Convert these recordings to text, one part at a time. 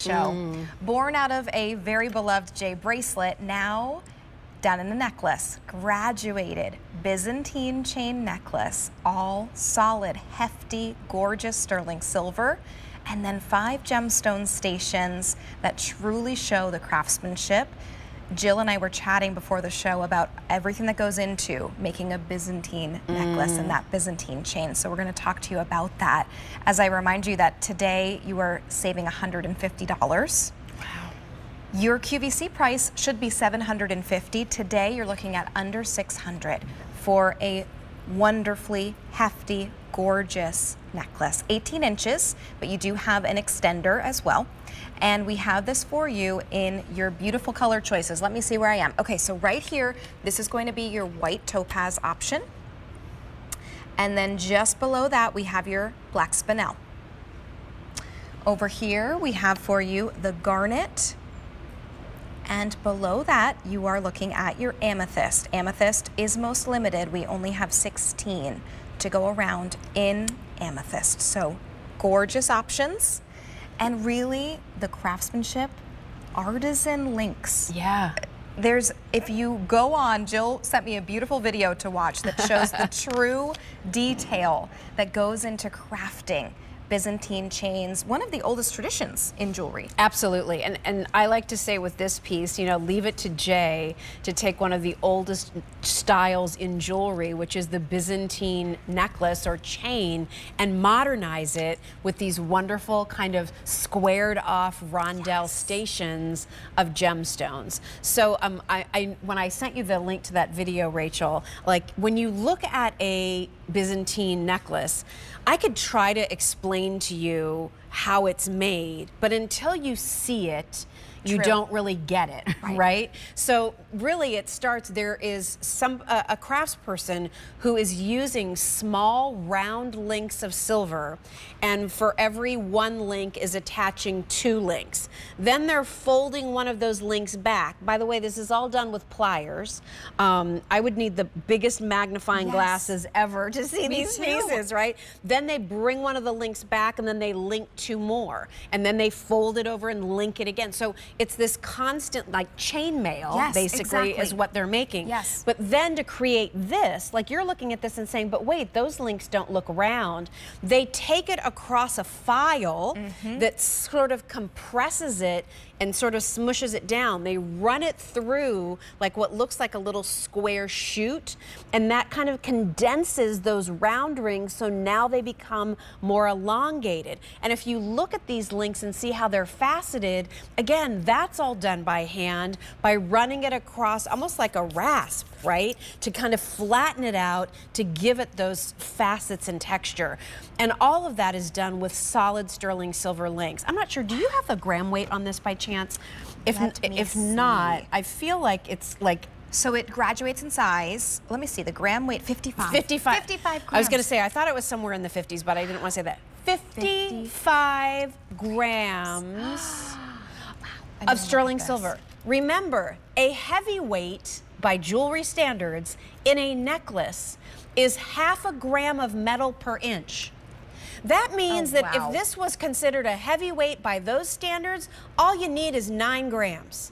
show. Born out of a very beloved J bracelet, now done in a necklace. Graduated Byzantine chain necklace, all solid, hefty, gorgeous sterling silver, and then 5 gemstone stations that truly show the craftsmanship. Jill and I were chatting before the show about everything that goes into making a Byzantine necklace and that Byzantine chain. So we're going to talk to you about that. As I remind you that today you are saving $150. Wow. Your QVC price should be $750. Today you're looking at under $600 for a wonderfully hefty, gorgeous necklace. 18 inches, but you do have an extender as well. And we have this for you in your beautiful color choices. Let me see where I am. Okay, so right here, this is going to be your white topaz option. And then just below that, we have your black spinel. Over here, we have for you the garnet. And below that, you are looking at your amethyst. Amethyst is most limited. We only have 16 to go around in amethyst. So gorgeous options. And really, the craftsmanship, artisan links. Yeah. If you go on, Jill sent me a beautiful video to watch that shows the true detail that goes into crafting Byzantine chains, one of the oldest traditions in jewelry. Absolutely, and I like to say with this piece, you know, leave it to Jay to take one of the oldest styles in jewelry, which is the Byzantine necklace or chain, and modernize it with these wonderful kind of squared off rondelle stations of gemstones. So when I sent you the link to that video, Rachel, like when you look at a Byzantine necklace, I could try to explain to you how it's made, but until you see it, you don't really get it, right? So really it starts, there is a craftsperson who is using small round links of silver, and for every one link is attaching 2 links. Then they're folding one of those links back. By the way, this is all done with pliers. I would need the biggest magnifying glasses ever to see these pieces, right? Then they bring one of the links back and then they link 2 more. And then they fold it over and link it again. So it's this constant like chain mail, basically, is what they're making. Yes. But then to create this, like you're looking at this and saying, but wait, those links don't look round. They take it across a file that sort of compresses it and sort of smushes it down. They run it through like what looks like a little square chute, and that kind of condenses those round rings, so now they become more elongated. And if you look at these links and see how they're faceted, again, that's all done by hand, by running it across almost like a rasp, right? To kind of flatten it out, to give it those facets and texture. And all of that is done with solid sterling silver links. I'm not sure, do you have the gram weight on this by chance? If not, I feel like it's like, so it graduates in size. Let me see, the gram weight, 55. 55 grams. I was going to say, I thought it was somewhere in the 50s, but I didn't want to say that. 55 grams of sterling silver. Remember, a heavyweight by jewelry standards in a necklace is ½ a gram of metal per inch. That means that if this was considered a heavyweight by those standards, all you need is 9 grams.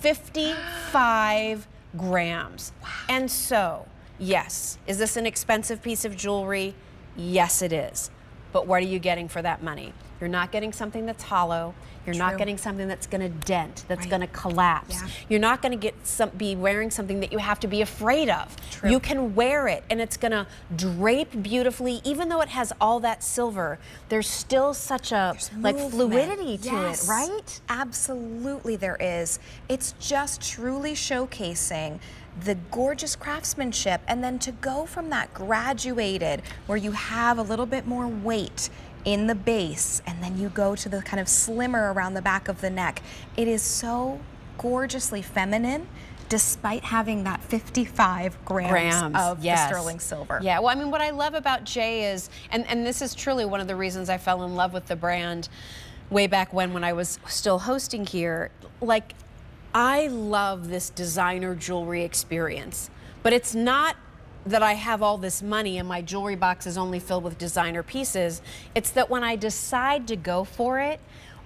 55 grams. Wow. And so, yes, is this an expensive piece of jewelry? Yes, it is. But what are you getting for that money? You're not getting something that's hollow. You're not getting something that's going to dent, that's going to collapse. Yeah. You're not going to be wearing something that you have to be afraid of. You can wear it and it's going to drape beautifully. Even though it has all that silver, there's still such a like fluidity to it, right? Absolutely there is. It's just truly showcasing the gorgeous craftsmanship, and then to go from that graduated where you have a little bit more weight in the base, and then you go to the kind of slimmer around the back of the neck. It is so gorgeously feminine, despite having that 55 grams of the sterling silver. Yeah, well, I mean, what I love about Jay is, and this is truly one of the reasons I fell in love with the brand way back when I was still hosting here, like, I love this designer jewelry experience, but it's not that I have all this money and my jewelry box is only filled with designer pieces. It's that when I decide to go for it,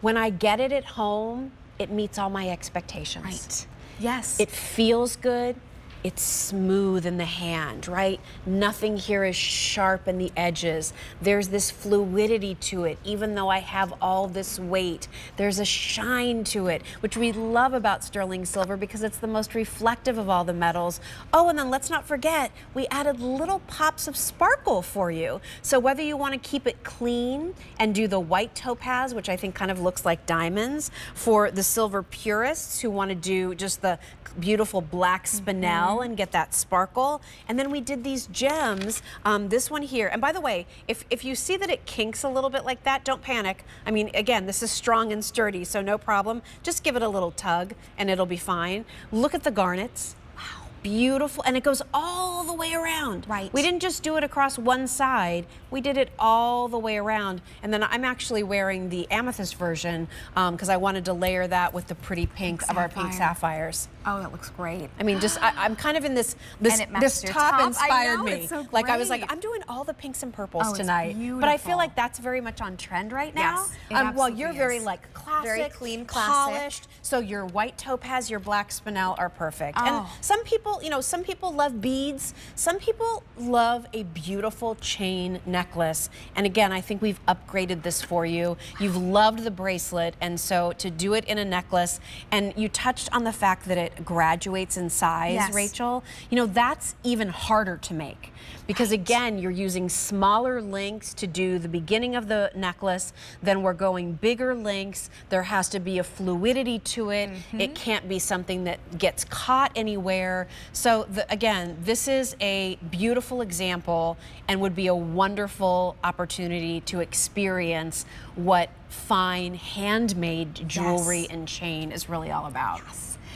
when I get it at home, it meets all my expectations. Right. Yes. It feels good. It's smooth in the hand, right? Nothing here is sharp in the edges. There's this fluidity to it. Even though I have all this weight, there's a shine to it, which we love about sterling silver because it's the most reflective of all the metals. Oh, and then let's not forget, we added little pops of sparkle for you. So whether you want to keep it clean and do the white topaz, which I think kind of looks like diamonds, for the silver purists who want to do just the beautiful black spinel and get that sparkle. And then we did these gems, this one here. And by the way, if you see that it kinks a little bit like that, don't panic. I mean, again, this is strong and sturdy, so no problem. Just give it a little tug and it'll be fine. Look at the garnets. Wow, beautiful. And it goes all the way around. Right. We didn't just do it across one side, we did it all the way around. And then I'm actually wearing the amethyst version because I wanted to layer that with the pretty pink of our pink sapphires. Oh, that looks great. I mean, just I'm kind of in this And it matched this your top top. I inspired know, me. it's so Like I was like, great. I'm doing all the pinks and purples Oh, it's tonight. But I feel beautiful. like that's very much on trend right now. Yes, it Well, absolutely you're very is. like classic, Very clean, classic. polished. So your white topaz, your black spinel are perfect. And Oh. some people, you know, some people love beads. Some people love a beautiful chain necklace. And again, I think we've upgraded this for you. You've loved the bracelet, and so to do it in a necklace, and you touched on the fact that it graduates in size, Yes. Rachel. You know, that's even harder to make because again, you're using smaller links to do the beginning of the necklace, then we're going bigger links. There has to be a fluidity to it. It can't be something that gets caught anywhere. So again, this is a beautiful example and would be a wonderful opportunity to experience what fine handmade jewelry Yes. and chain is really all about.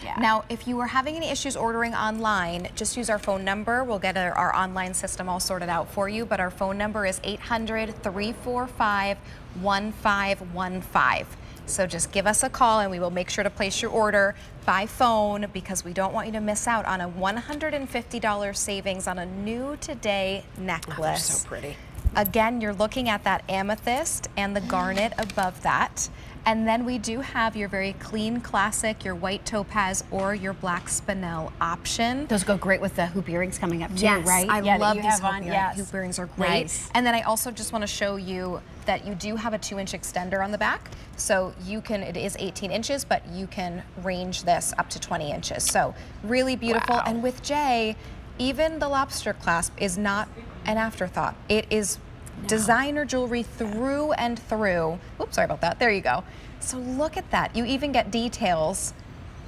Yeah. Now, if you are having any issues ordering online, just use our phone number. We'll get our online system all sorted out for you. But our phone number is 800-345-1515. So just give us a call and we will make sure to place your order by phone because we don't want you to miss out on a $150 savings on a new today necklace. Oh, they're so pretty. Again, you're looking at that amethyst and the garnet above that. And then we do have your very clean classic, your white topaz or your black spinel option. Those go great with the hoop earrings coming up too, Yes, right? I Yeah, that love you these have on. hoop earrings are great. Nice. And then I also just want to show you that you do have a 2-inch extender on the back. So you can, it is 18 inches, but you can range this up to 20 inches. So really beautiful. Wow. And with Jay, even the lobster clasp is not an afterthought. It is designer jewelry through and through. Oops, sorry about that. There you go. So look at that. You even get details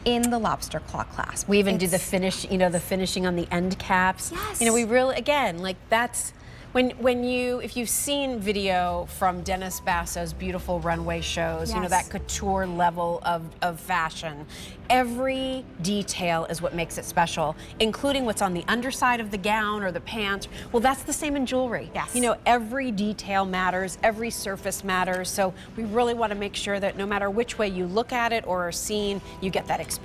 in the lobster claw clasp. We even do the finish, you know, the finishing on the end caps. Yes. You know, we really, again, like that's, when you, if you've seen video from Dennis Basso's beautiful runway shows, you know, Yes. that couture level of fashion, every detail is what makes it special, including what's on the underside of the gown or the pants. Well, that's the same in jewelry. Yes. You know, every detail matters, every surface matters. So we really want to make sure that no matter which way you look at it or are seen, you get that experience.